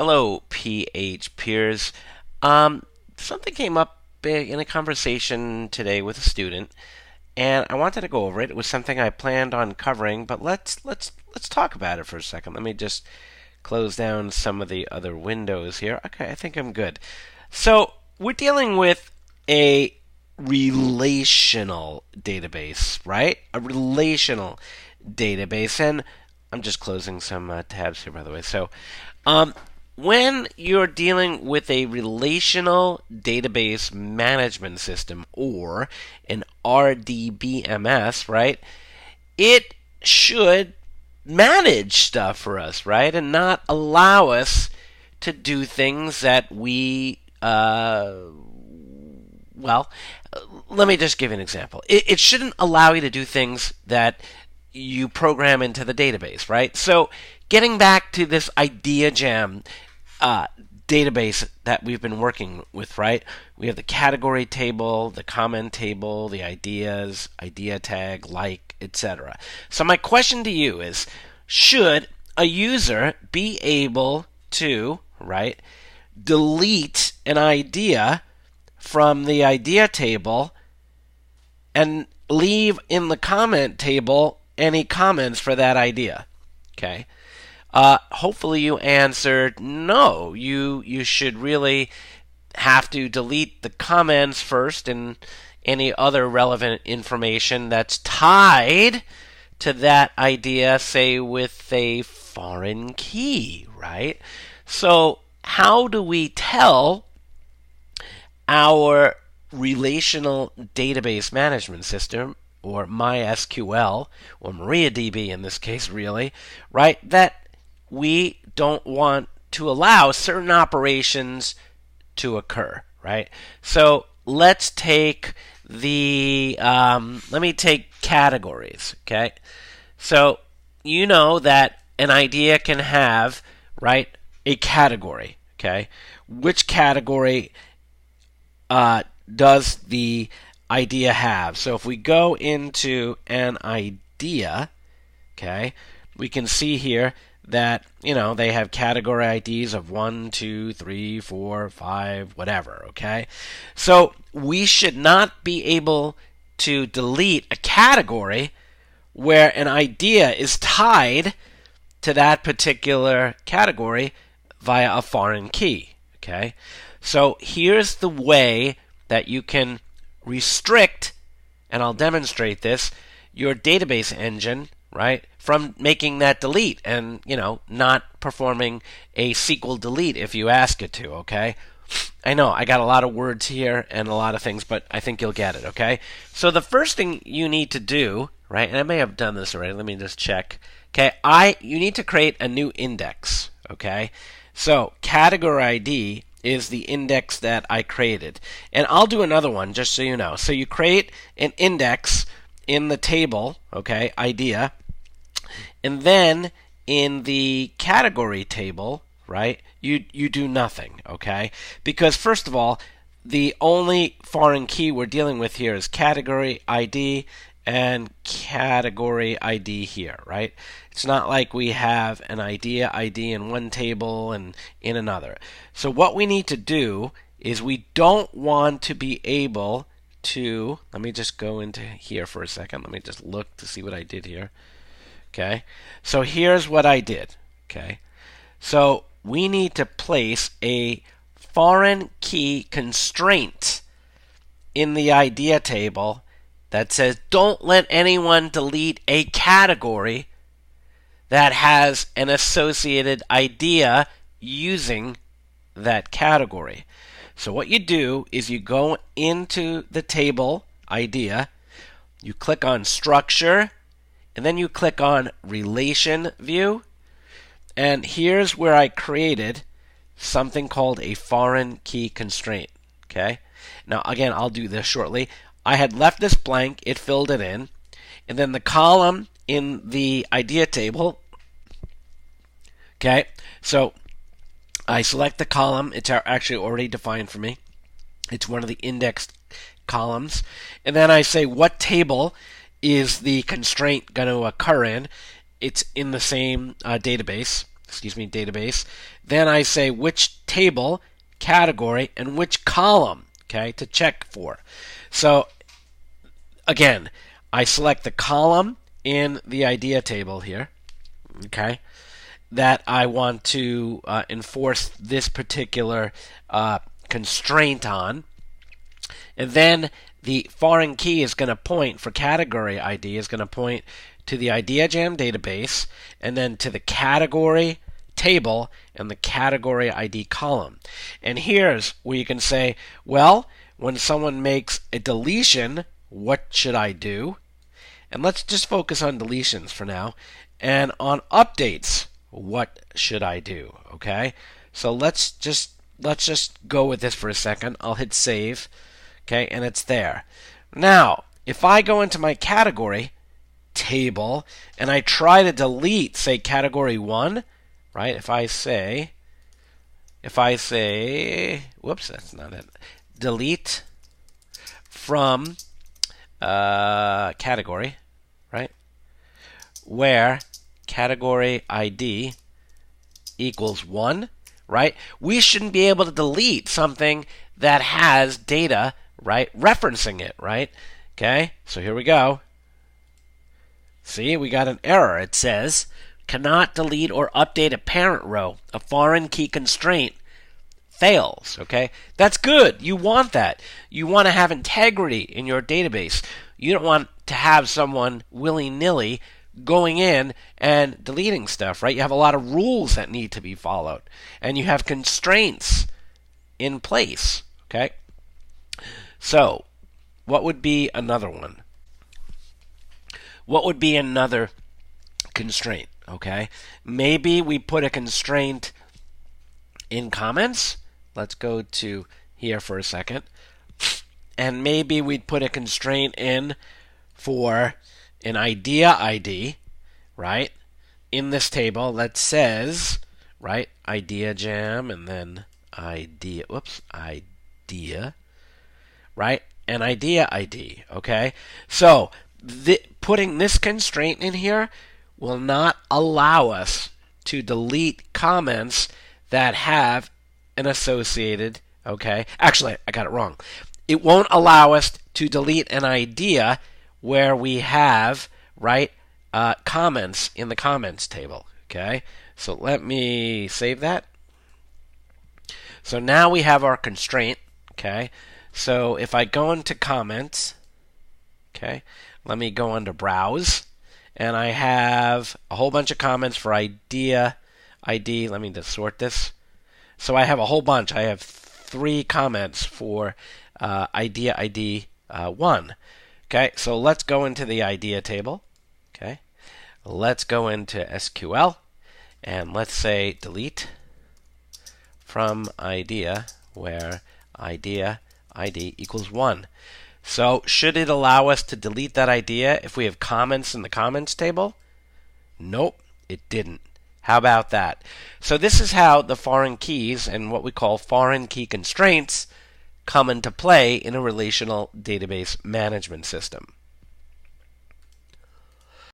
Hello, PH peers. Something came up in a conversation today with a student, and I wanted to go over it. It was something I planned on covering, but let's talk about it for a second. Let me just close down some of the other windows here. Okay, I think I'm good. So we're dealing with a relational database, right? A relational database, and I'm just closing some tabs here, by the way. So, when you're dealing with a relational database management system or an RDBMS, right, it should manage stuff for us, right, and not allow us to do things that we, let me just give you an example. It shouldn't allow you to do things that you program into the database, right? So, getting back to this idea jam database that we've been working with, right? We have the category table, the comment table, the ideas, idea tag, like, etc. So my question to you is, should a user be able to, right, delete an idea from the idea table and leave in the comment table any comments for that idea? Okay. Hopefully you answered no. You should really have to delete the comments first and any other relevant information that's tied to that idea, say with a foreign key, right? So how do we tell our relational database management system, or MySQL, or MariaDB in this case, really, right, that we don't want to allow certain operations to occur, right? So let's take let me take categories, okay? So you know that an idea can have, right, a category, okay? Which category does the idea have? So if we go into an idea, okay, we can see here that, they have category IDs of 1, 2, 3, 4, 5, whatever, okay? So we should not be able to delete a category where an idea is tied to that particular category via a foreign key, okay? So here's the way that you can restrict, and I'll demonstrate this, your database engine, right, from making that delete and, not performing a SQL delete if you ask it to, okay? I know, I got a lot of words here and a lot of things, but I think you'll get it, okay? So the first thing you need to do, right, and I may have done this already, let me just check, okay, you need to create a new index, okay? So category ID is the index that I created. And I'll do another one just so you know. So you create an index in the table, okay, idea, and then in the category table, right, you do nothing, okay? Because first of all, the only foreign key we're dealing with here is category ID and category ID here, right? It's not like we have an idea ID in one table and in another. So what we need to do is we don't want to be able to, let me just go into here for a second. Let me just look to see what I did here. Okay, so here's what I did. Okay, so we need to place a foreign key constraint in the idea table that says don't let anyone delete a category that has an associated idea using that category. So what you do is you go into the table idea, you click on structure, and then you click on relation view, and here's where I created something called a foreign key constraint. Okay, now again, I'll do this shortly. I had left this blank, it filled it in, and then the column in the idea table, okay, so I select the column, it's actually already defined for me, it's one of the indexed columns, and then I say what table is the constraint going to occur in. It's in the same database, database. Then I say which table, category, and which column, okay, to check for. So again, I select the column in the idea table here, okay, that I want to enforce this particular constraint on. And then the foreign key is going to point, for category ID, is going to point to the IdeaJam database, and then to the category table and the category ID column. And here's where you can say, well, when someone makes a deletion, what should I do? And let's just focus on deletions for now. And on updates, what should I do? Okay? So let's just go with this for a second. I'll hit save. Okay, and it's there. Now, if I go into my category table and I try to delete, say, category 1, right? If I say, whoops, that's not it. Delete from category, right? Where category ID equals 1, right? We shouldn't be able to delete something that has data, right, referencing it, right? Okay, so here we go. See, we got an error. It says, cannot delete or update a parent row. A foreign key constraint fails, okay? That's good. You want that. You want to have integrity in your database. You don't want to have someone willy-nilly going in and deleting stuff, right? You have a lot of rules that need to be followed, and you have constraints in place, okay? So, what would be another one? What would be another constraint, okay? Maybe we put a constraint in comments. Let's go to here for a second. And maybe we'd put a constraint in for an idea ID, right? In this table that says, right, IdeaJam and then idea, right? An idea ID, okay? So putting this constraint in here will not allow us to delete comments that have an associated, okay? Actually, I got it wrong. It won't allow us to delete an idea where we have, right, comments in the comments table, okay? So let me save that. So now we have our constraint, okay? So if I go into comments, okay, let me go into browse, and I have a whole bunch of comments for idea ID. Let me just sort this. So I have a whole bunch. I have 3 comments for idea ID 1. Okay, so let's go into the idea table. Okay, let's go into SQL, and let's say delete from idea where idea ID equals 1. So should it allow us to delete that idea if we have comments in the comments table? Nope, it didn't. How about that? So this is how the foreign keys and what we call foreign key constraints come into play in a relational database management system.